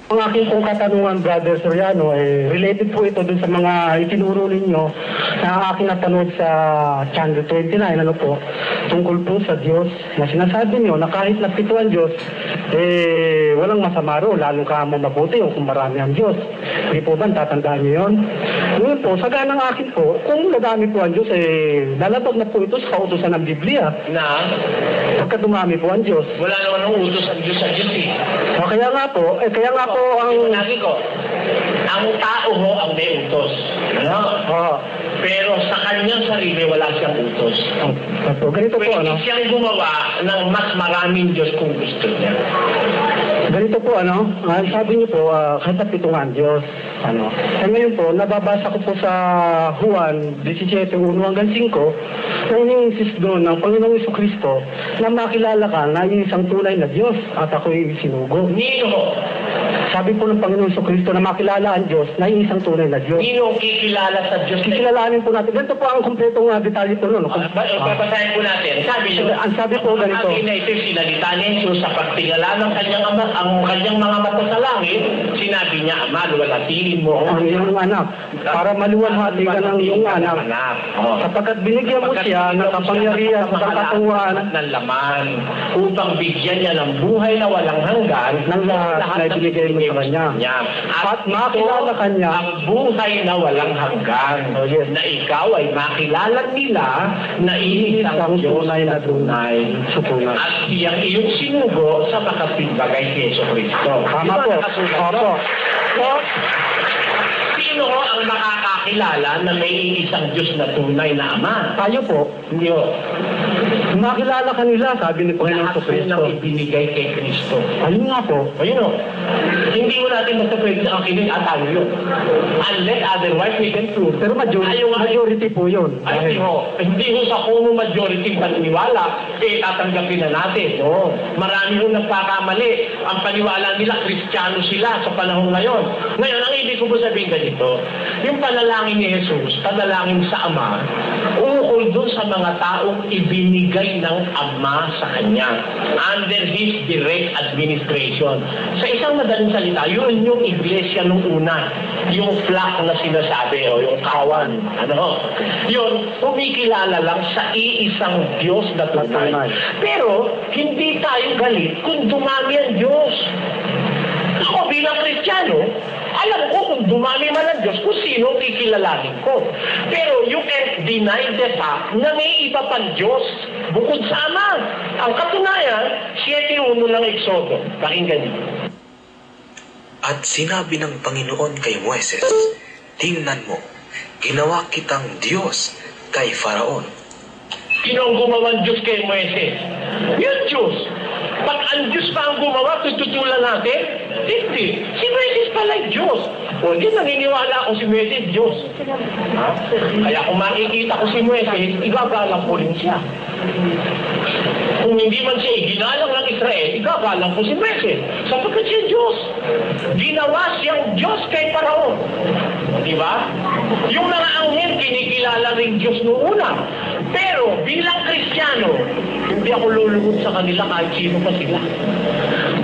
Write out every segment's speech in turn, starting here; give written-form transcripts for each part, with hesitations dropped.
Ang aking pong katanungan, Brother Soriano, related po ito dun sa mga itinuro ninyo na aking napanood sa Channel 29, tungkol po sa Diyos, na sinasabi niyo na kahit napito ang Diyos, walang masama ro, lalong ka mo mabuti o kung marami ang Diyos. Hindi po ba, tatandaan niyo yun? Ngayon po, sa ganang akin po, kung nadami po ang Diyos, lalabag na po ito sa kautusan ng Biblia. Na? Pagka dumami po ang Diyos. Wala naman ang utos ang Diyos sa Diyos eh. Kaya nga po ang... Sinabi ko, ang tao mo ang may utos. Ano? Pero sa kanyang sarili, wala siyang utos. Ganito po, pwede siyang gumawa ng mas maraming Diyos kung gusto niya. Ganito po, sabi niyo po, kahit napitungan Diyos, ngayon po, nababasa ko po sa Juan 17:1 hanggang 5, na iniinsist doon ng Panginoong Jesucristo na makilala ka na isang tunay na Diyos at ako'y sinugo. Nino? Sabi po ng Panginoong Jesucristo na makilala ang Diyos na isang tunay na Diyos. Nino kikilala sa Diyos? Kikilalanin po natin. Ganito po ang kompletong detalye po noon. Babasahin po natin. Ang sabi po ganito. Ang ito sinalita ni Jesus sa pagtingala ng kanyang ama, ang kanyang mga mata sa langit, sinabi niya, Ama, luwalhatiin mo ang iyong anak para maluwalhati ka ng iyong anak. Sapagkat binigyan mo siya ng kapangyarihan sa katawan ng laman upang bigyan niya ng buhay na walang hanggan ng lahat na ibinigay mo sa kanya. At makilala kanya ang buhay na walang hanggan. Na ikaw ay makilala nila na isang tunay na tunay. At siyang iyong sinugo sa makapigbagay kay Jesucristo. Tama po. Opo. Sino ang makakakilala na may isang Diyos na tunay na Ama? Tayo po. Hindi o. Makilala ka nila, sabi ni Panginoon sa Kristo. Lahat ng ibinigay kay Kristo. Ayun nga po. Ayun o. Hindi mo natin basta pwede sa akilin at tayo yun. Unless otherwise we can prove. Pero majority po yun. Ay, hindi ho sa kung majority paniniwala, tatanggapin na natin. No? Marami ho nagkakamali. Ang paniwala nila, Kristiyano sila sa panahon ngayon. Ngayon, ang ibig ko po sabihin ganito, yung panalangin ni Jesus, panalangin sa Ama, ukol doon sa mga taong ibinigay ng Ama sa Kanya under His direct administration. Sa isang madaling salita, yun yung iglesia nung una, yung flock na sinasabi, o yung kawan, yun, kumikilala lang sa iisang Diyos na tunay. Pero, hindi tayo galit kung dumami ang Diyos. Ako bilang Kristiyano, alam ko kung dumami man ang Diyos, kung sino kikilalanin ko. Pero you can't deny the fact na may iba pang Diyos bukod sa Ama. Ang katunayan, 7:1 ng Exodo. Pakinggan niyo. At sinabi ng Panginoon kay Moises, tingnan mo, ginawa kitang Diyos kay Faraon. Sino ang gumawang Diyos kay Moises? Yung Diyos. Pag ang Diyos pa ang gumawa, tututulan natin? Hindi. Si Moises pala yung Diyos. O di naniniwala ako si Moises Diyos. Kaya kung makikita ko si Moises, igagalang ko rin siya. Kung hindi man siya iginalang ng Israel, igagalang ko si Moises. Sapagkat siya Diyos. Ginawa siyang Diyos kay Paraon. Di ba? Yung mga anghel, kinikilala rin Diyos noong una. Pero bilang Kristiyano, hindi ako lulugod sa kanila kahit sino pa sila.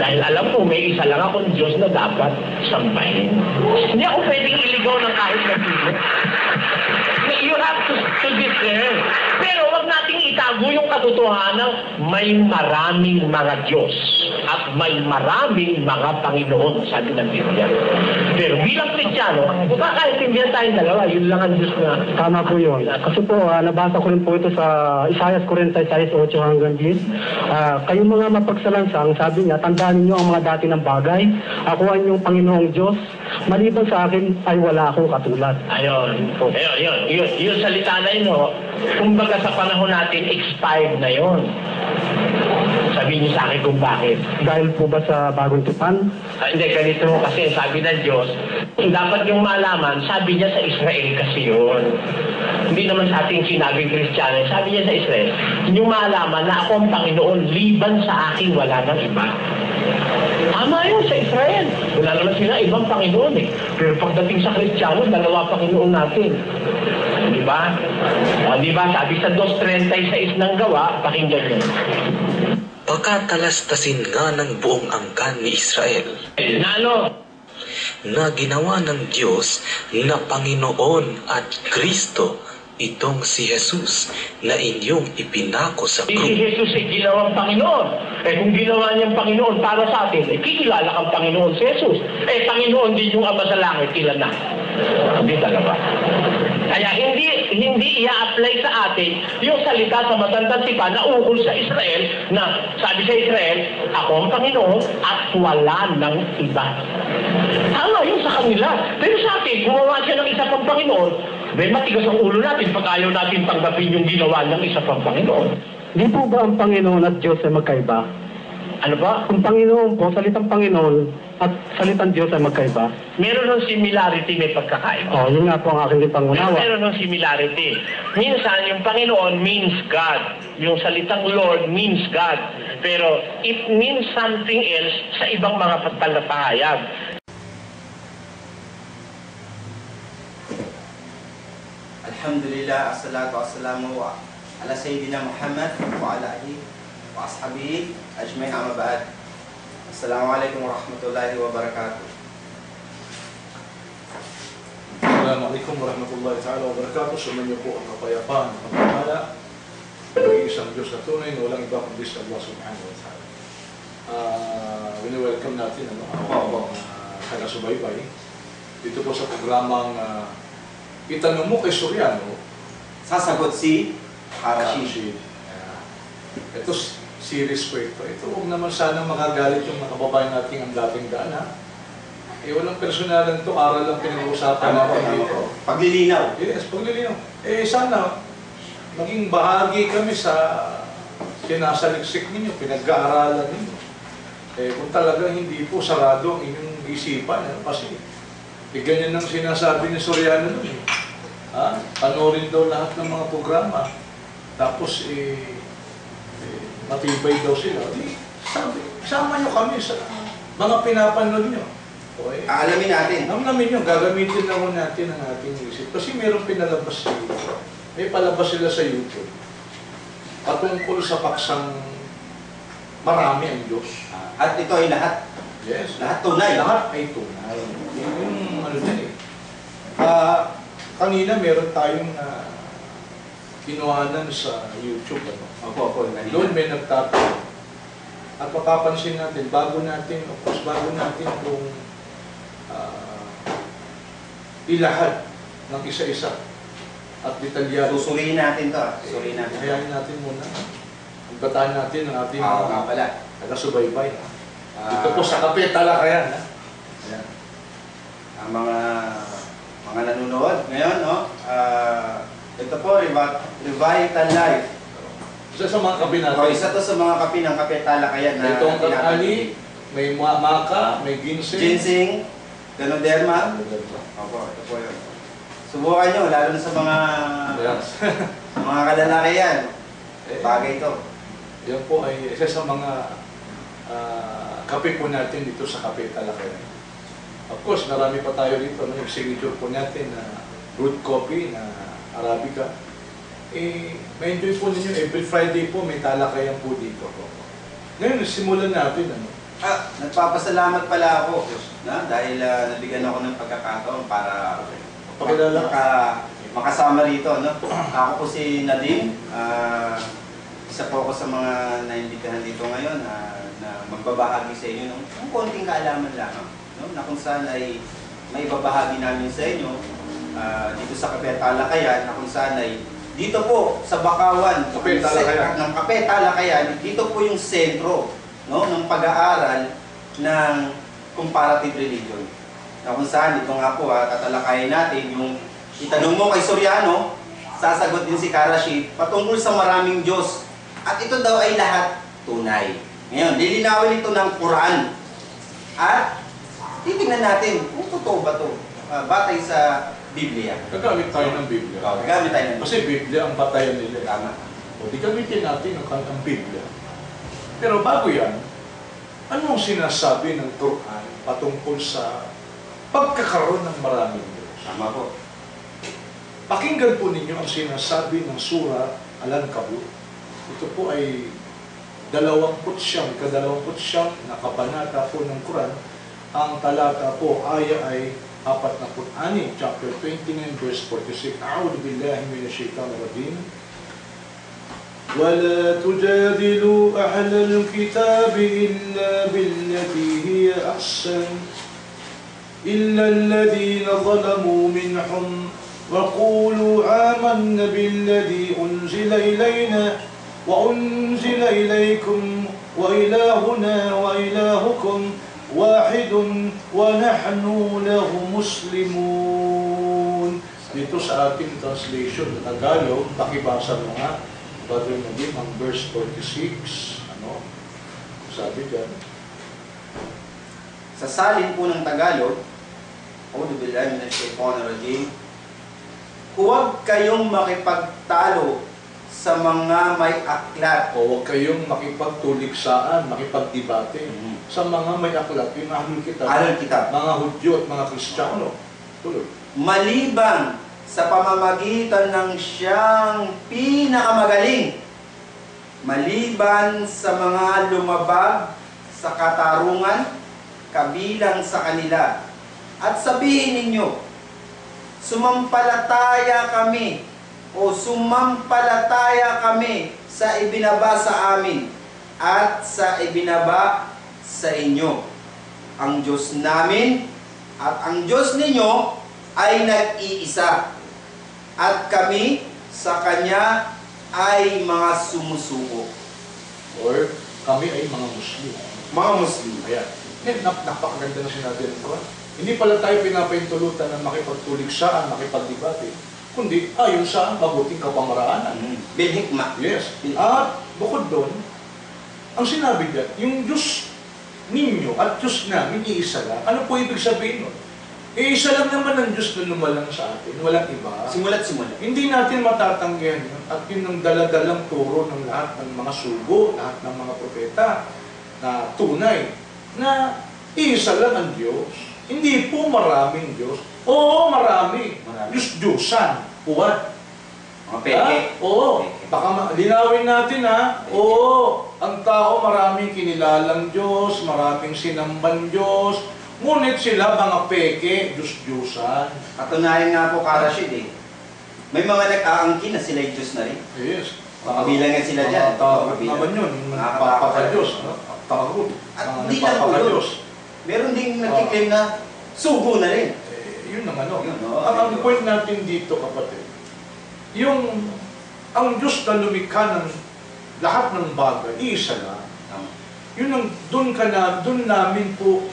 Dahil alam ko, may isa lang akong Diyos na dapat sambahin. Hindi ako pwedeng iligaw ng kahit na sino. You have to discern. Pero wag nating itago yung katotohanan, may maraming mga Diyos at may maraming mga Panginoon, sabi ng Biblia. Pero bilang Kristiyano, magkakaintindihan tayong dalawa, yun lang ang Diyos na. Tama po yun. Kasi po, nabasa ko rin po ito sa Isaiah 46:8 hanggang 10. Kayong mga mapagsalansang, sabi niya, tandaan niyo ang mga dati ng bagay. Ako ang inyong Panginoong Diyos. Maliban sa akin ay wala akong katulad. Ayun. Yung salita na yun, kumbaga sa panahon natin, expired na yun. Sabihin niyo sa akin kung bakit. Dahil po ba sa bagong tipan? Hindi, ganito kasi sabi ng Diyos, dapat yung malaman, sabi niya sa Israel kasi yun. Hindi naman sa ating sinabing Kristiyano, sabi niya sa Israel, yung malaman na ako ang Panginoon, liban sa akin, wala nang iba. Tama yun sa Israel. Wala naman sila ibang Panginoon eh. Pero pagdating sa Kristiyano, dalawa Panginoon natin. Di ba? Di ba? Sabi sa 2:36 ng Gawa, pakinggan nyo. Pagkatalastasin nga ng buong angkan ni Israel. Na ano? na ginawa ng Diyos na Panginoon at Kristo, itong si Jesus na inyong ipinako sa Si krus. Jesus ay ginawang Panginoon. Kung ginawa niyang Panginoon para sa atin, kikilala kang Panginoon si Jesus. Panginoon din yung Ama sa langit, ilan na? Hindi talaga. Kaya hindi i-apply sa atin yung salita sa matandang tipan na ukol sa Israel na sabi sa Israel, ako ang Panginoon at wala ng iba. Tama yun sa kanila. Pero sa atin, gumawa siya ng isa pang Panginoon, may matigas ang ulo natin pag ayaw natin tanggapin yung ginawa ng isa pang Panginoon. Di po ba ang Panginoon at Diyos ay magkaiba? Ano ba? Ang Panginoon po, salitang Panginoon at salitang Diyos ay magkaiba. Meron ng similarity, may pagkakaiba. Oh, yun nga po ang aking pangunawa. Meron ng similarity. Minsan, yung Panginoon means God. Yung salitang Lord means God. Pero it means something else sa ibang mga pagpapahayag. Alhamdulillah, assalatu wassalamu ala Sayyidina Muhammad wa ala alihi wa ashabihi ajmain, amma ba'd. Assalamualaikum warahmatullahi wabarakatuh. Assalamualaikum warahmatullahi ta'ala wabarakatuh. Sumainyo po ang kapayapaan at pagpapala ng isang Diyos na tunay na walang iba kundi sa Allah subhanahu wa ta'ala. Wini-welcome natin ang taga-subaybay dito po sa programang Itanong Mo kay Soriano. Sasagot si Rashid. Ito, series po ito. Ito, huwag naman sanang makagalit yung mga kababayan natin ang dating daan, ha? Walang personalan to, aral lang pinag-uusapan natin dito. Paglilinaw. Yes, paglilinaw. Sana, maging bahagi kami sa sinasaliksik ninyo, pinag-aaralan ninyo. Kung talaga hindi po sarado ang inyong isipan, kasi ganyan ang sinasabi ni Soriano nun. Panoorin daw lahat ng mga programa. Tapos, matibay daw sila. Sabi, sama nyo kami sa mga pinapanood nyo. Okay? Aalamin natin. Namin nyo, gagamitin naman natin ang ating isip. Kasi mayroong pinalabas sila. May palabas sila sa YouTube. Patungkol sa paksang marami ang Diyos. At ito ay lahat. Yes. Lahat tunay. Lahat ay tunay. Yung ano din eh. Kanina meron tayong kinuhanan sa YouTube. Opo. Doon may nagtatanong. At mapapansin natin, bago natin kung ilahad ng isa-isa at detalyado. Susuriin natin to. Susuriin natin. Hayain natin muna. Pagbataan natin ang ating nga pala. taga-subaybay. Ito po sa Kape Talakayan. Ayan. Ang mga nanonood ngayon, no? Ito po, Revital Life. Isa sa mga kape natin. Isa to sa mga kape ng Kape Talakayan na Itong kakali, may maka, may ginseng. Ganoderma. Opo, ito po yun. Subukan nyo, lalo na sa mga mga kalalakihan. Bagay ito. Yan po ay isa sa mga kape po natin dito sa Kape Talakayan. Of course, marami pa tayo dito. Yung signature po natin na root coffee na Arabica. May-enjoy po ninyo. Every Friday po may talakayan po dito. Ngayon, simulan natin. Nagpapasalamat pala ako dahil nabigyan ako ng pagkakataon para makasama rito. No? Ako po si Nadim. Isa po ako sa mga naimbitahan dito ngayon na magbabahagi sa inyo ng konting kaalaman lamang. No? Na kung saan ay may babahagi namin sa inyo dito sa Kape Talakayan, na kung saan ay dito po sa Bakawan ng Kape Talakayan, dito po yung sentro, no, ng pag-aaral ng comparative religion. Na kung saan, ito nga po, tatalakayin natin yung Itanong Mo kay Soriano, sasagot din si Rashid patungkol sa maraming Diyos. At ito daw ay lahat tunay. Ngayon, lilinawin ito ng Quran. At titingnan natin kung totoo ba ito batay sa Biblia. Gagamit tayo ng Biblia. Gagamit tayo ng Biblia. Kasi Biblia ang batayan nila. Tama. O di gamitin natin ang Biblia. Pero bago yan, anong sinasabi ng Quran patungkol sa pagkakaroon ng maraming Diyos? Tama po. Pakinggan po ninyo ang sinasabi ng Surah Al-Ankabut. Ito po ay 29 na kabanata po ng Quran. Ang talata po, ay 46, chapter 29, verse 46. A'udhu billahi minash shaitanir rajim. ولا تجادلوا أهل الكتاب إلا بالتي هي أحسن إلا الذين ظلموا منهم وقولوا آمنا بالذي أنزل إلينا وأنزل إليكم وإلهنا وإلهكم واحد ونحن له مسلمون. Dito sa ating translation na Tagalog, pakibasa mo nga, Brother Nadim, ang verse 46, ano? Sabi dyan. Sa salin po ng Tagalog, A'udhu billahi minash shaitanir rajim. Huwag kayong makipagtalo sa mga may aklat. O huwag kayong makipagtuligsaan, makipagdebate sa mga may aklat, yung ahlul kitab, Ahlul kitab. mga Hudyo at mga Kristiyano. Tuloy. Maliban sa pamamagitan ng siyang pinakamagaling, maliban sa mga lumabag sa katarungan kabilang sa kanila. At sabihin ninyo, sumampalataya kami o sumampalataya kami sa ibinaba sa amin at sa ibinaba sa inyo. Ang Diyos namin at ang Diyos ninyo ay nag-iisa at kami sa Kanya ay mga sumusuko. Or kami ay mga Muslim. Mga Muslim. Ayan. Napakaganda na sinabi ng Quran. Hindi pala tayo pinapahintulutan ng makipagtuligsaan, makipagdebate, kundi ayon sa mabuting kapamaraanan. Bil hikmah. Yes. At bukod doon, ang sinabi dyan, yung Diyos ninyo at Diyos namin, iisa lang. Ano po ibig sabihin nun? Iisa lang naman ang Diyos na lumalang sa atin, walang iba. Simula't simula. Hindi natin matatanggihan yun. At yun ang daladalang turo ng lahat ng mga sugo, lahat ng mga propeta na tunay na iisa lang ang Diyos. Hindi po maraming Diyos. Oo, marami. Diyos-Diyosan. Puwad. Mga peke. Oo. Baka linawin natin ha. Oo. Ang tao maraming kinilalang Diyos, maraming sinamban Diyos. Ngunit sila mga peke, Diyos-Diyosan. Katunayan nga po, Karashid may mga nag-aangkin na sila yung Diyos na rin. Yes. Kabilang nga sila dyan. Takot naman yun. Yung nagpapaka-Diyos. Takot. At hindi lang po yun. Meron ding nagkiklaim na sugo na rin. Yun ang ano. Yun, Ang point natin dito, kapatid, ang Diyos na lumikha ng lahat ng bagay, isa lang. Yun ang, doon namin po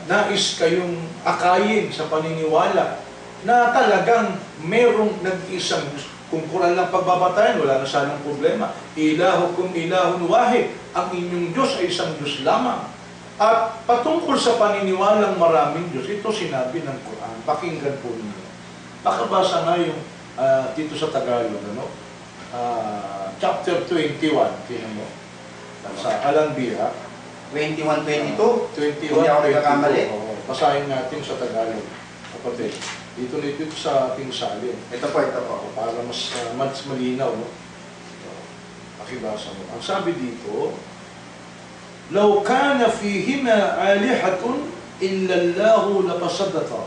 nais kayong akayin sa paniniwala na talagang merong nag-isang Diyos. Kung Quran lang pagbabatayan, wala na sanang problema. Ilahukum ilahun wahid. Ang inyong Diyos ay isang Diyos lamang. At patungkol sa paniniwalang maraming Diyos, ito sinabi ng Quran. Pakinggan po ninyo. Pakabasa nga yung dito sa Tagalog, ano? Chapter 21, tingnan mo. Sa Al-Anbiya. 21-22. 21, Hindi ako nagkakamali. Basahin natin sa Tagalog. Kapatid, dito sa ating salin. Ito po. Para mas malinaw, no? Pakibasa mo. Ang sabi dito, لو كان فيهما آلهة إلا الله لفسدتا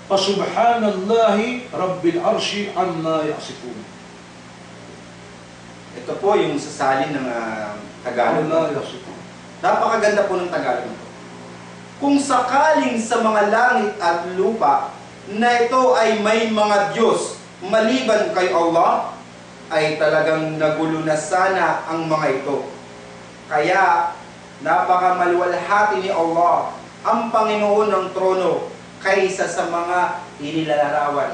فسبحان الله رب العرش عما يصفون. Ito po yung sasalin ng Tagalog. Napakaganda po ng Tagalog. Kung sakaling sa mga langit at lupa na ito ay may mga Diyos maliban kay Allah, ay talagang nagulo na sana ang mga ito. Kaya napakamaluwalhati ni Allah ang Panginoon ng trono kaysa sa mga inilalarawan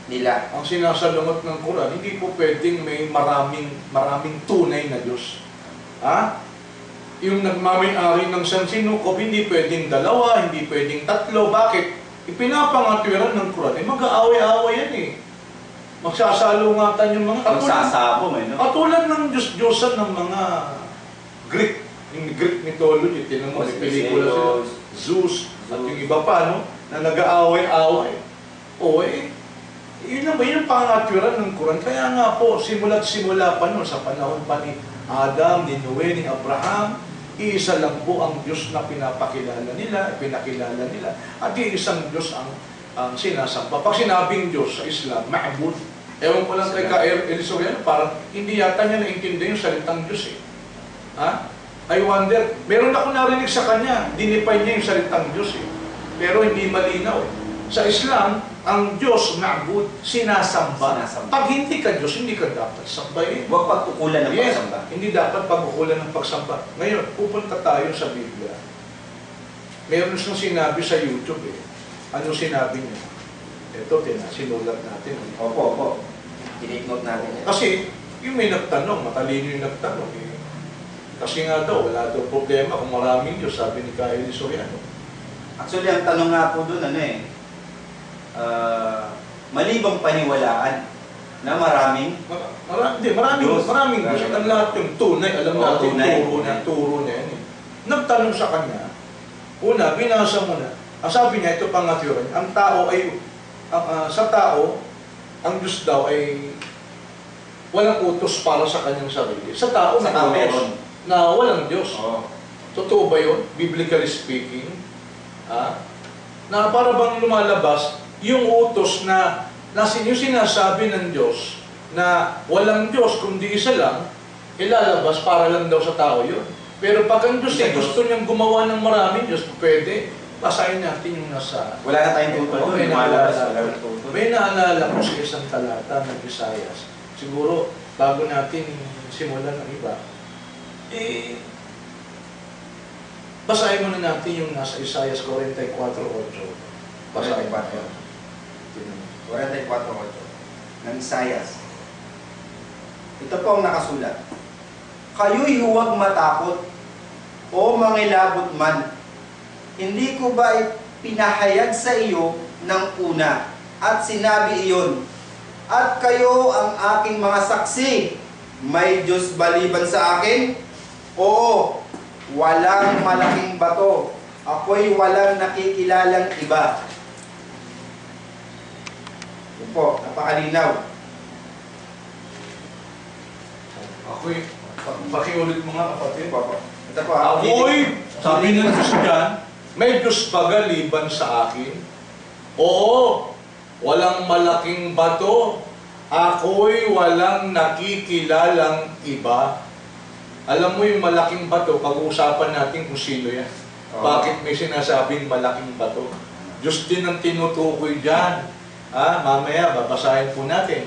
nila. Ang sinasalungot ng Quran, hindi po pwedeng may maraming tunay na Diyos. Ha? Yung nagmamay-ari ng sansinukob, hindi pwedeng dalawa, hindi pwedeng tatlo. Bakit? Ipinapangatwiran ng Quran, mag-aaway-aaway yan Magsasalungatan yung mga Magsasabong no? Katulad ng Diyos-Diyosan ng mga Greek, yung Greek mythology, tinanong mo, may pelikula sila, Zeus, at yung iba pa, no, na nag-aaway-aaway. Yun ang pangatwiran ng Quran. Kaya nga po, simula't simula pa noon, sa panahon pa ni Adam, ni Noe, ni Abraham, Iisa lang po ang Diyos na pinakilala nila, at iisang Diyos ang sinasamba. Pag sinabing Diyos sa Islam, ma'bud. Ewan ko lang kay Elisoriano, parang hindi yata niya naintindihan yung salitang Diyos eh. Ha? I wonder, meron ako narinig sa kanya, dinipay niya yung salitang Diyos eh. Pero hindi malinaw eh. Sa Islam, ang Diyos, ma'bud, sinasamba. Pag hindi ka Diyos, hindi ka dapat sambahin. Huwag pagkukulan ng Yes, pagsamba. hindi dapat pagkukulan ng pagsamba. Ngayon, pupunta tayo sa Biblia. Meron siyang sinabi sa YouTube eh. Ano sinabi niya? Ito, sinulat natin. Opo. Tinake-note natin yan. Kasi, yung may nagtanong, matalino yung nagtanong eh. Kasi nga daw, wala daw problema kung maraming Diyos, sabi ni Kyle Soriano. Actually, ang tanong nga po doon, malibang paniwalaan na maraming Maraming Diyos. Ang lahat yung tunay, alam natin, turo niya yan eh. Nagtanong sa kanya, una, binasa mo na. Ang sabi niya, ito pang natural, ang tao ay, sa tao, ang Diyos daw ay walang utos para sa kanyang sarili. Sa tao, meron. Na walang Diyos. Oh. Totoo ba yun? Biblically speaking? Na para bang lumalabas yung utos na yung sinasabi ng Diyos na walang Diyos kundi isa lang, ilalabas para lang daw sa tao yun. Pero pag ang Diyos ay gusto niyang gumawa ng maraming Diyos, pwede, basahin natin yung nasa... Wala na tayong tutulong. May naalala ko sa isang talata ng Isaias. Siguro, bago natin simulan ng iba, basahin muna natin yung nasa Isaias 44:8. Basahin natin. 44:8 ng Isaias. Ito po ang nakasulat. Kayo'y huwag matakot o mangilabot man. Hindi ko ba pinahayag sa iyo ng una at sinabi iyon? At kayo ang aking mga saksi. May Diyos baliban sa akin? Oo, walang malaking bato. Ako'y walang nakikilalang iba. Ito po, napakalinaw. Ako'y, pakiulit mo nga kapatid. Ito po, Ako'y, sabi ng Diyos dyan, may Diyos baga liban sa akin? Oo, walang malaking bato. Ako'y walang nakikilalang iba. Alam mo yung malaking bato, pag-uusapan natin kung sino yan. Bakit may sinasabing malaking bato? Diyos din ang tinutukoy dyan. Mamaya, babasahin po natin.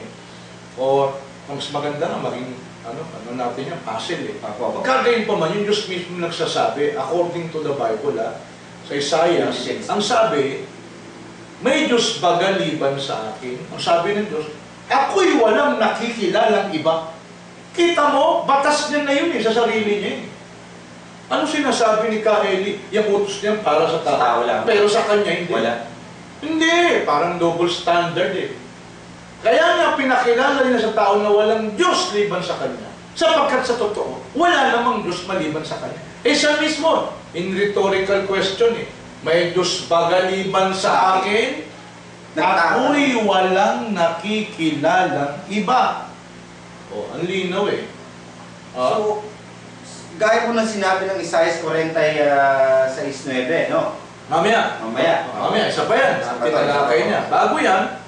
O, mas maganda nga, maging, ano natin yan, puzzle eh. Pagkagayon pa man, yung Diyos mismo nagsasabi, according to the Bible, sa Isaiah, ang sabi, may Diyos baga liban sa akin. Ang sabi ng Diyos, ako'y walang nakikilalang iba. Kita mo, batas niya na yun sa sarili niya. Ano sinasabi ni Kaeli? Yung utos niya para sa tao lang. Pero sa kanya hindi. Wala. Hindi, parang double standard eh. Kaya nga pinakilala niya sa tao na walang Diyos liban sa kanya. Sapagkat sa totoo, wala namang Diyos maliban sa kanya. Siya mismo, in rhetorical question eh, may Diyos baga liban sa akin? Ako'y walang nakikilalang iba. Ang linaw eh. So, gaya po ng sinabi ng Isaias 46:9, no? Mamaya, isa pa yan. Tinalakay niya. Bago yan,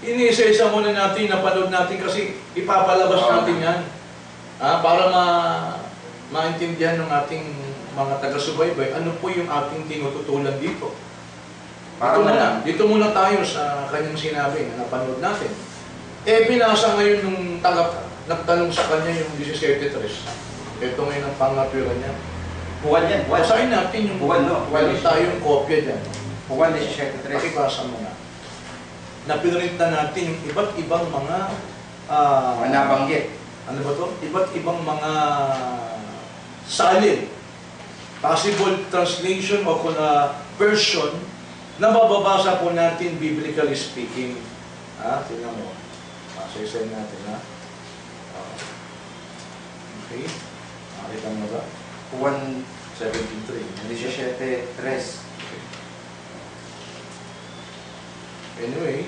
iniisa-isa muna natin, napanood natin kasi ipapalabas natin yan. Para maintindihan ng ating mga taga-subaybay, ano po yung ating tinututulan dito. Dito muna tayo sa kanyang sinabi na napanood natin. Binasa ngayon nung nagtanong sa kanya yung 17:3. Ito ngayon ang pangatwira niya. Buwan yan. Basahin natin yung buwan, no? Meron tayong kopya dyan. Buwan 17:3. Pakibasa mo na. Napinulit na natin yung iba't ibang mga nabanggit. Ano ba to? Iba't ibang mga salin. Possible translation o version na mababasa po natin biblically speaking. Tingnan mo. Isa-isa natin, Okay. Nakita mo ba? Buwan 17:3. 17:3. Anyway,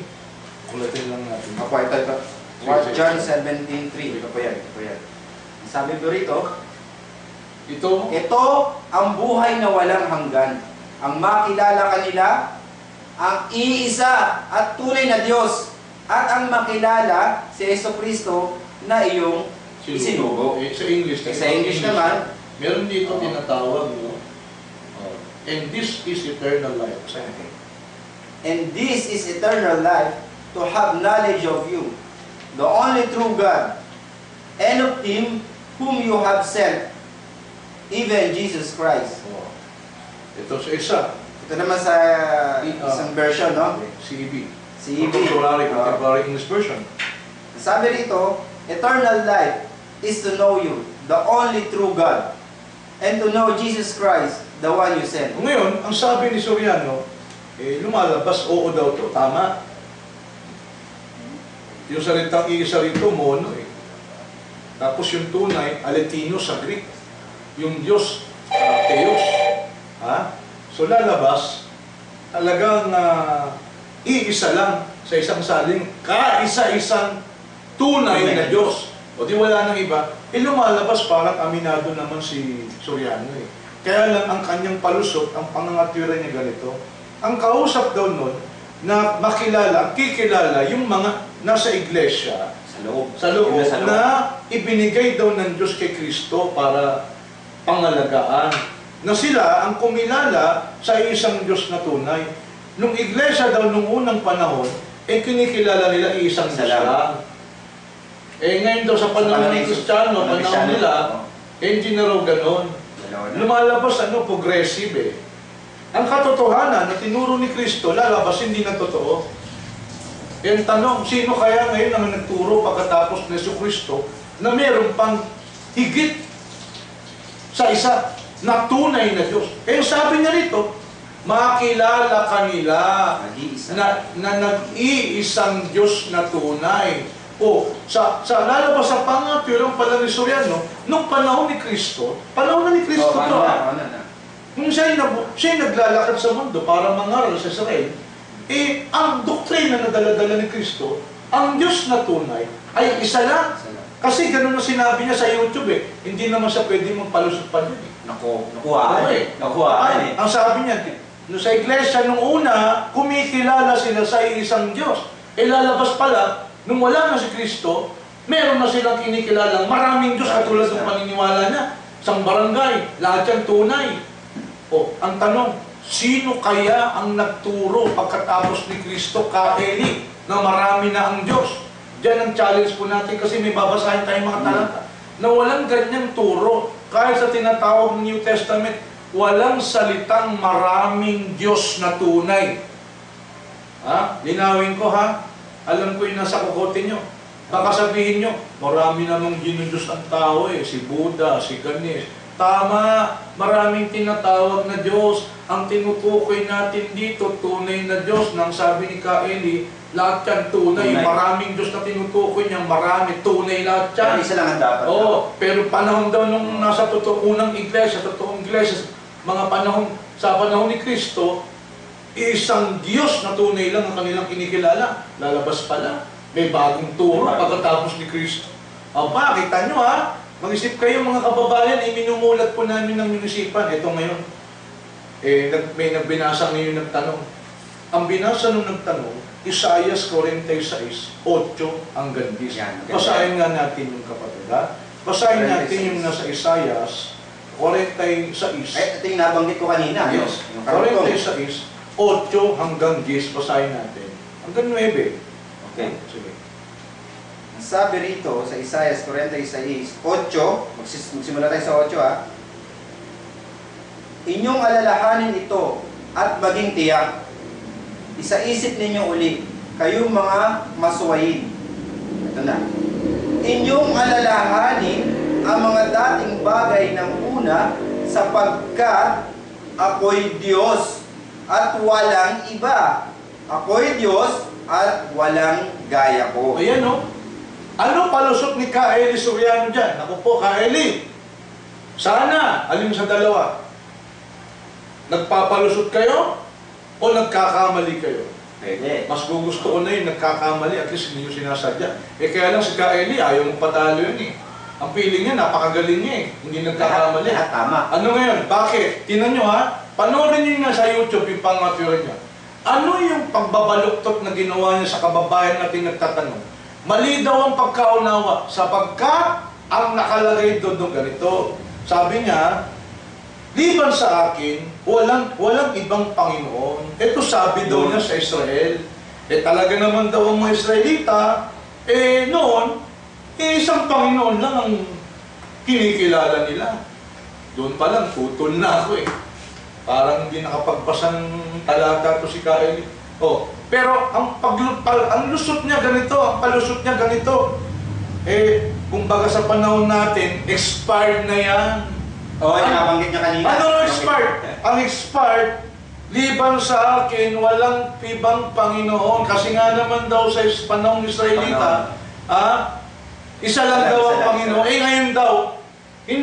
kulatin lang natin. Ito. John 17:3. Ito po yan. Sabi po rito, Ito ang buhay na walang hanggan. Ang makilala kanila, ang iisa at tunay na Diyos, at ang makilala si Jesucristo na iyong isinugo. Sa English. Sa English naman, meron dito tinatawag, no? And this is eternal life. and this is eternal life, to have knowledge of you, the only true God, and of Him whom you have sent, even Jesus Christ. Ito sa isa. Ito naman sa isang version, no? CEB. CEB. Contemporary English Version. Sabi rito, eternal life is to know you, the only true God, and to know Jesus Christ, the one you sent. Ngayon, ang sabi ni Soriano, lumalabas, oo daw to, tama. Yung salitang iisa rito, mono eh. Tapos yung tunay, aletino sa Greek. Yung Diyos, Theos. Ha? So lalabas, talagang iisa lang sa isang saling, kaisa-isang tunay na Diyos. O di wala nang iba. Lumalabas parang aminado naman si Soriano eh. Kaya lang ang kanyang palusot, ang pangangatwira niya ganito, ang kausap daw nun, na makilala, kikilala yung mga nasa iglesia, sa loob na ibinigay daw ng Diyos kay Kristo para pangalagaan. Na sila ang kumilala sa isang Diyos na tunay. Nung iglesia daw nung unang panahon, kinikilala nila isang Diyos lang. Ngayon daw sa panahon ng Kristiyano, panahon nila, hindi na raw ganon. Lumalabas progressive eh. Ang katotohanan na tinuro ni Kristo, lalabas hindi na totoo. Ang tanong, sino kaya ngayon ang nagturo pagkatapos ni Kristo na meron pang higit sa isa na tunay na Diyos? Sabi niya rito, makilala kanila na nag-iisang Diyos na tunay. Sa lalabas sa pangatwirang pala ni Soriano, nung panahon ni Kristo, panahon na ni Kristo to nung siya naglalakad sa mundo para mangaral sa Israel, ang doktrina na dala-dala ni Kristo, ang Diyos na tunay, ay isa lang. Kasi ganun na sinabi niya sa YouTube hindi naman siya pwede magpalusot pa din nakuhaan. Ang sabi niya, sa iglesia nung una, kumikilala sila sa isang Diyos. Lalabas pala, nung wala na si Kristo, meron na silang kinikilalang maraming Diyos katulad ng paniniwala niya. Isang barangay, lahat yan tunay. Ang tanong, sino kaya ang nagturo pagkatapos ni Kristo Eli na marami na ang Diyos? Diyan ang challenge po natin kasi may babasahin tayong mga talata na walang ganyang turo. Kahit sa tinatawag ng New Testament, walang salitang maraming Diyos na tunay. Linawin ko alam ko yung nasa kukote nyo. Baka sabihin nyo, marami namang ginudiyos ang tao si Buddha, si Ganesh. Tama, maraming tinatawag na Diyos. Ang tinutukoy natin dito, tunay na Diyos. Nang sabi ni Eli, lahat yan tunay. Maraming Diyos na tinutukoy niya, marami, tunay lahat yan. Isa lang ang dapat. Pero panahon daw nung nasa unang iglesia, totoong iglesia, sa panahon ni Kristo, isang Diyos na tunay lang ang kanilang kinikilala. Lalabas pala, may bagong turo pagkatapos ni Kristo. Kita nyo mag-isip kayo mga kababayan, minumulat po namin ng munisipan. Ito ngayon, may nagbinasa ngayon nagtanong. Ang binasa nung nagtanong, Isaiah 46, 8 hanggang 10. Basahin nga natin yung kapatid, Basahin natin yung nasa Isaiah 46. Ito yung nabanggit ko kanina. Yes. 46, 8 hanggang 10. Basahin natin. Hanggang 9. Okay. Sige. Sabi rito sa Isaiah 46, 8, magsimula tayo sa 8 Inyong alalahanin ito at maging tiyak. Isa-isip ninyo uli, kayong mga masuwayin. Ito na. Inyong alalahanin ang mga dating bagay ng una sapagkat ako'y Diyos at walang iba. Ako'y Diyos at walang gaya ko. Ayan Ano palusot ni Eli Soriano dyan? Ako po, Eli. Sana, alin sa dalawa? Nagpapalusot kayo o nagkakamali kayo? Pwede. Mas gusto ko na yung nagkakamali, at least hindi yung sinasadya. Kaya lang si Eli, ayaw mong patalo yun Ang feeling niya, napakagaling niya eh. Hindi nagkakamali. Lahat tama. Ano ngayon? Bakit? Tingnan nyo ha, panoorin nyo nga sa YouTube yung pangapure niya. Ano yung pagbabaluktot na ginawa niya sa kababayan natin nagtatanong? Mali daw ang pagkaunawa sapagkat ang nakalagay doon ganito. Sabi niya, liban sa akin, walang ibang Panginoon. Ito sabi daw niya sa Israel. Talaga naman daw ang mga Israelita, noon, isang Panginoon lang ang kinikilala nila. Doon pa lang, putol na ako eh. Parang hindi nakapagbasa ng talata to si Kaeli. Pero ang lusot niya ganito, ang palusot niya ganito. Kumbaga sa panahon natin, expired na yan. Nabanggit niya kanina. Ano expired? Ang expired, liban sa akin, walang ibang Panginoon. Kasi nga naman daw sa panahong Israelita, isa lang daw ang Panginoon. Ngayon daw,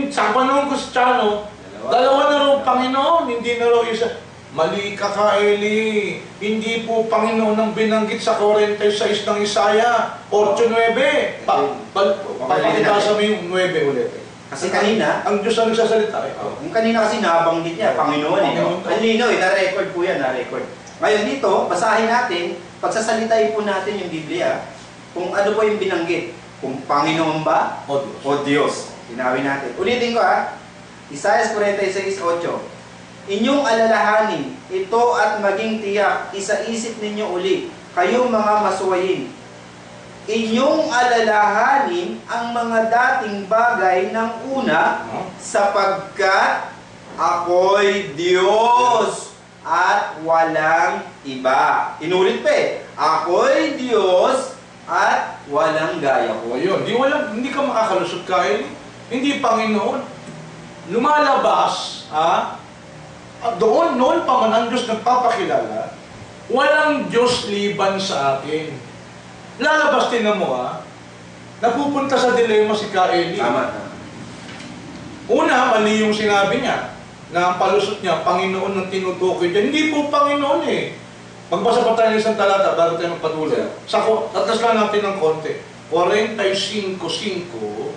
sa panahong Kristiyano, dalawa na raw Panginoon, hindi na raw isa. Mali ka, Kaeli. Hindi po Panginoon ang binanggit sa 46 ng Isaya, 8:9. Papakitasa mo yung 9 ulit. Kasi kanina, ang Diyos ang nagsasalita eh. yung kanina kasi nabanggit niya, Panginoon eh. Ang linaw eh, na-record po yan, na-record. Ngayon dito, basahin natin, pagsasalitain po natin yung Biblia, kung ano po yung binanggit. Kung Panginoon ba o Diyos. Tinawin natin. Ulitin ko Isaiah 46:8. Inyong alalahanin, ito at maging tiyak, isaisip ninyo uli, kayong mga masuwayin. Inyong alalahanin ang mga dating bagay ng una, sapagkat ako'y Diyos at walang iba. Inulit pa ako'y Diyos at walang gaya ko. Ayun, hindi ka makakalusot kain. Hindi Panginoon. Lumalabas, noon pa man ang Diyos nagpapakilala, walang Diyos liban sa akin. Lalabas din na mo napupunta sa dilema si Kaeli. Tama. Una, mali yung sinabi niya, na ang palusot niya, Panginoon ng tinutukoy niya. Hindi po Panginoon eh. Magbasa pa tayo ng isang talata bago tayo magpatuloy. Tatlas lang natin ng konti. 45:5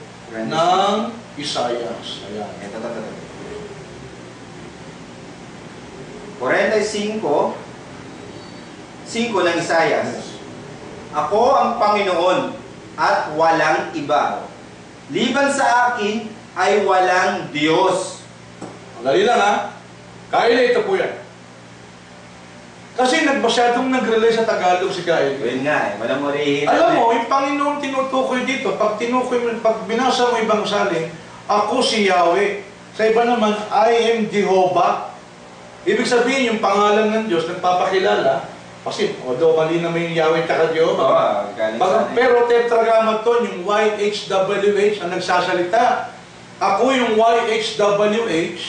ng Isaias. Ayan. Ito. 45:5 ng Isaias. Ako ang Panginoon at walang iba. Liban sa akin ay walang Diyos. Dali lang Kaeli, ito po yan. Kasi masyadong nag-relay sa Tagalog si Kaeli. Yun nga walang morihin. Alam mo, yung Panginoon tinutukoy dito, pag binasa mo ibang salin, ako si Yahweh. Sa iba naman, I am Jehovah. Ibig sabihin, yung pangalan ng Diyos, nagpapakilala, kasi, although mali naman yung Yahweh at Jehovah. Pero tetragrammaton, yung YHWH ang nagsasalita. Ako yung YHWH,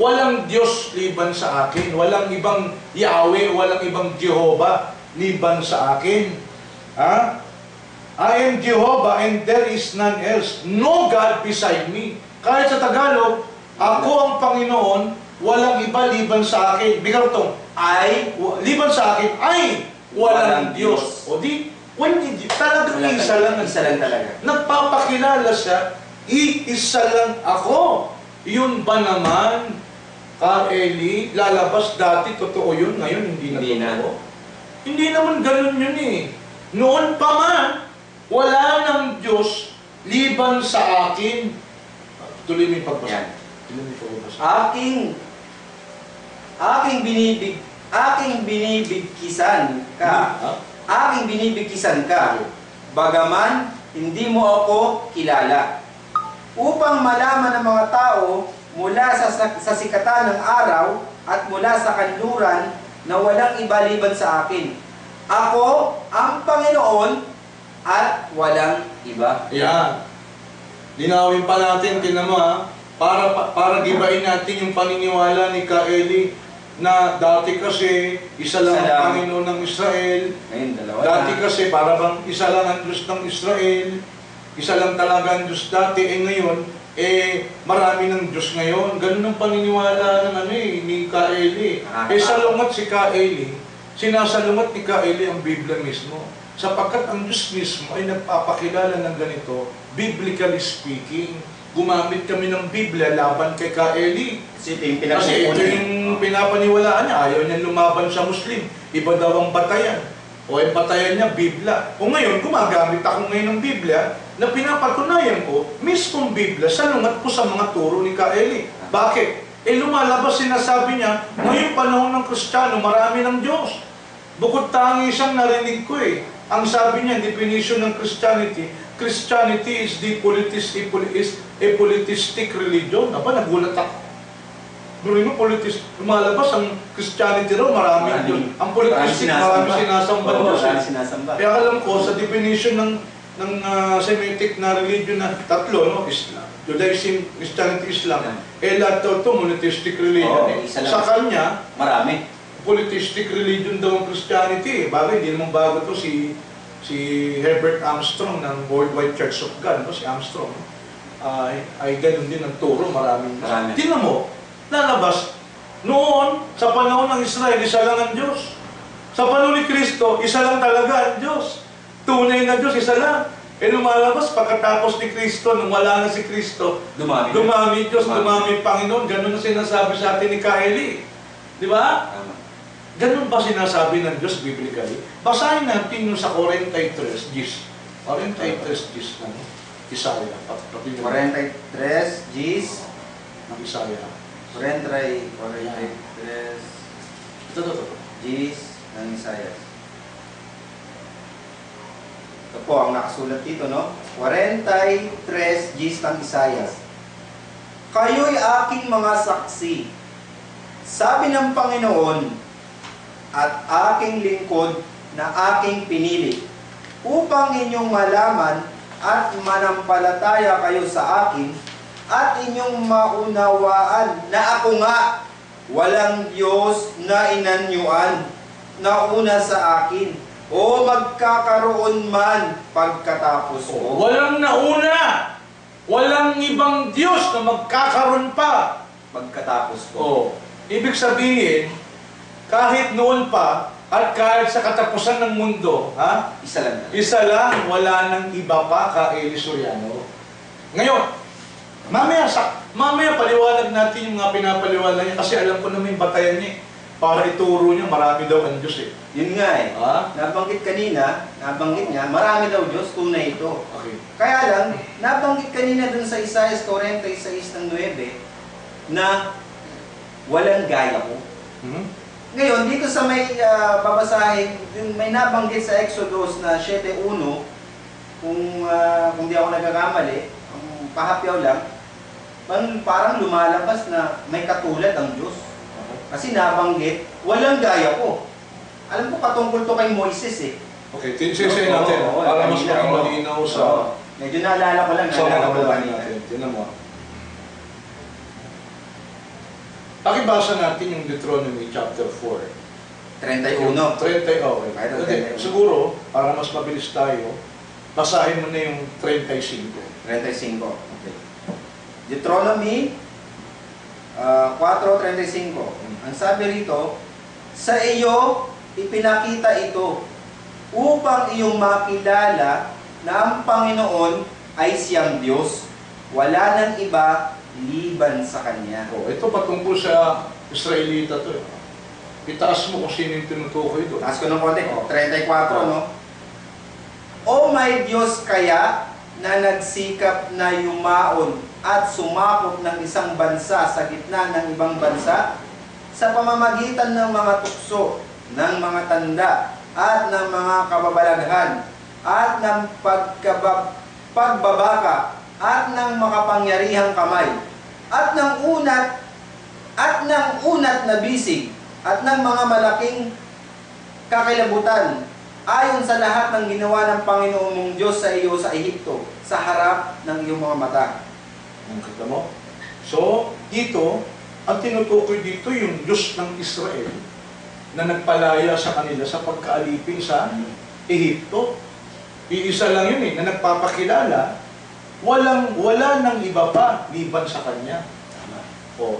walang Diyos liban sa akin. Walang ibang Yahweh, walang ibang Jehovah liban sa akin. I am Jehovah and there is none else. No God beside me. Kahit sa Tagalog, ako ang Panginoon, walang iba liban sa akin. Bigaw itong, liban sa akin, ay walang Diyos. O talagang isa lang talaga. Nagpapakilala siya, iisa lang ako. Yun ba naman, Kaeli, lalabas dati, totoo yun, ngayon hindi na totoo. Hindi naman ganun yun eh. Noon pa man, wala ng Diyos liban sa akin. Tuloy mo yung pagbasa. Aking binibigkisan ka. Bagaman hindi mo ako kilala. Upang malaman ng mga tao mula sa sikatan ng araw at mula sa kanluran na walang iba liban sa akin. Ako ang Panginoon at walang iba. Yan. Linawin pa natin, tingnan mo para gibain natin yung paniniwala ni Kaeli na dati kasi isa lang ang Panginoon ng Israel. Ngayon, dalawa Dati na. kasi para bang isa lang ang Diyos ng Israel. Isa lang talaga ang Diyos dati. Ngayon, marami ng Diyos ngayon. Ganun ang paniniwala ng ni Kaeli. Salungat si Kaeli. Sinasalungat ni Kaeli ang Biblia mismo. Sapagkat ang Diyos mismo ay nagpapakilala ng ganito biblically speaking. Gumamit kami ng Biblia laban kay Ka-Eli. Kasi ito yung Kasi ito yung pinapaniwalaan niya. Ayaw niya lumaban sa Muslim. Iba daw ang batayan. O yung batayan niya, Biblia. O ngayon, gumagamit ako ngayon ng Biblia na pinapatunayan ko, mismong Biblia, salungat ko sa mga turo ni Ka-Eli. Bakit? Lumalabas, sinasabi niya, ngayong panahon ng Kristiyano, marami ng Diyos. Bukod tangi siyang narinig ko Ang sabi niya, definition ng Christianity is a politistic religion. Aba, nagulat ako. Lumalabas ang Christianity raw, maraming Diyos. Ang politistic, marami sinasamba ng Diyos. Kaya alam ko, sa definition ng Semitic na religion na tatlo, no? Islam, Judaism, Christianity, Islam. Lahat daw ito, monotheistic religion. Sa kanya, marami. Politistic religion daw ang Christianity. Bagay, hindi naman bago ito si Herbert Armstrong ng Worldwide Church of God, no? Si Armstrong, ay ganun din ang turo, maraming Diyos. Tingnan mo, lalabas, noon, sa panahon ng Israel, isa lang ang Diyos. Sa panahon ni Kristo, isa lang talaga ang Diyos. Tunay na Diyos, isa lang. Lumalabas, pagkatapos ni Kristo, nung wala na si Kristo, dumami Diyos, dumami Panginoon. Ganun ang sinasabi sa atin ni Ka-Eli. Di ba? Ganun ba sinasabi ng Diyos biblically? Basahin natin yung sa 43 Gis. 43 Gis ng Isaiah. 43 Gis ng Isaiah. 43 Ito. Gis ng Isaiah. Ito po ang nakasulat dito, no? 43 Gis ng Isaiah. Kayo'y aking mga saksi, sabi ng Panginoon, at aking lingkod na aking pinili, upang inyong malaman at manampalataya kayo sa akin, at inyong maunawaan na ako nga, walang Diyos na inanyuan na una sa akin, o magkakaroon man pagkatapos ko. Walang nauna! Walang ibang Diyos na magkakaroon pa Pagkatapos ko. Ibig sabihin, kahit noon pa, at kahit sa katapusan ng mundo, Isa lang. isa lang, wala nang iba pa Ka-Eli Soriano. Ngayon, mamaya paliwanag natin yung mga pinapaliwanag niya, kasi alam ko na may batayan niya. Para ituro niya, marami daw ang Diyos Yun nga nabanggit niya, marami daw Diyos, tunay ito. Okay. Kaya lang, nabanggit kanina dun sa Isaiah 46:9 na walang gaya ko. Ngayon, dito sa may babasahin, may nabanggit sa Exodus na 7:1, kung di ako nagkakamali, pahapyaw lang, parang lumalabas na may katulad ang Diyos. Kasi nabanggit, walang gaya ko. Alam ko patungkol to kay Moises Okay, tinsisay natin para mas malinaw sa... Medyo naalala ko lang. Sa mga babae natin. Tinan mo. Pakibasa natin yung Deuteronomy chapter 4. 31. Okay. Siguro, para mas mabilis tayo, basahin mo na yung 35. 35. Okay. Deuteronomy 4:35. Ang sabi rito, sa iyo ipinakita ito upang iyong makilala na ang Panginoon ay siyang Diyos. Wala nang iba liban sa Kanya. Ito patungkol sa Israelita to. Itaas mo kung sino yung tinutukoy doon. Taas ko ng konti. 34, no? O may Diyos kaya na nagsikap na yumaon at sumakop ng isang bansa sa gitna ng ibang bansa sa pamamagitan ng mga tukso, ng mga tanda, at ng mga kababalaghan, at ng pagbabaka, at ng makapangyarihang kamay, at ng unat na bisig, at ng mga malaking kakilabutan, ayon sa lahat ng ginawa ng Panginoon mong Diyos sa iyo sa Ehipto, sa harap ng iyong mga mata. Kita mo? So, dito, ang tinutukoy dito yung Diyos ng Israel na nagpalaya sa kanila sa pagkaalipin sa Ehipto. Iisa lang yun na nagpapakilala, wala nang iba pa liban sa Kanya.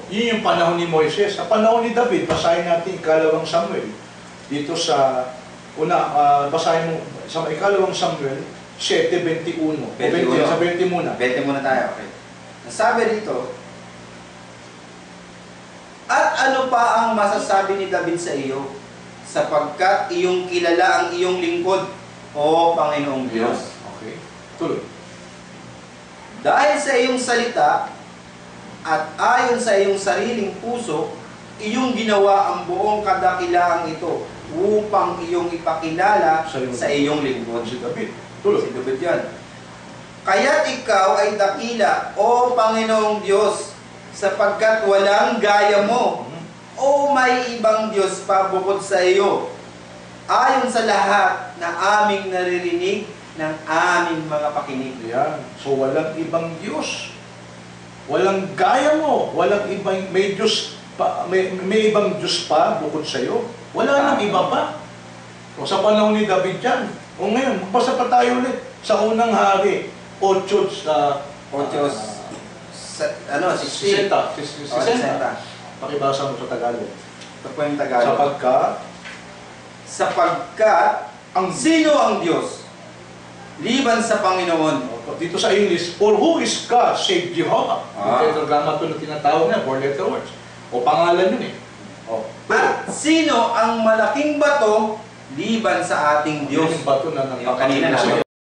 Yun yung panahon ni Moises. Sa panahon ni David, basahin natin ikalawang Samuel. Dito sa, basahin mo sa ikalawang Samuel, 7:21. O 20, 21. sa 20 muna. 20 muna tayo, okay. Sabi dito, at ano pa ang masasabi ni David sa iyo? Sapagkat iyong kilala ang iyong lingkod, o Panginoong Diyos. Okay. Tuloy. Dahil sa iyong salita, at ayon sa iyong sariling puso, iyong ginawa ang buong kadakilaang ito upang iyong ipakilala sa iyong lingkod. Si David. Si Tuloy. David yan. Kaya't ikaw ay dakila, o Panginoong Diyos, sapagkat walang gaya mo, o may ibang Diyos pa bukod sa iyo, ayon sa lahat na aming naririnig ng aming mga pakinig. Yan. So, walang ibang Diyos. Walang gaya mo. Walang ibang, may Diyos pa, may ibang Diyos pa bukod sa iyo. Wala nang iba pa. O sa panahon ni David yan. O ngayon, magbasa pa tayo ulit sa unang hari. 8 sa... 8, 16. 60. Pakibasa mo sa Tagalog. Ito po yung Tagalog. Sapagkat sino ang Diyos? Liban sa Panginoon. Dito sa English, for who is God save Jehovah? Yung Ah. tetragramma ito na tinatawag na, 4 letter words. O pangalan yun eh. At sino ang malaking bato liban sa ating Diyos? Yung bato na Yung kanina na.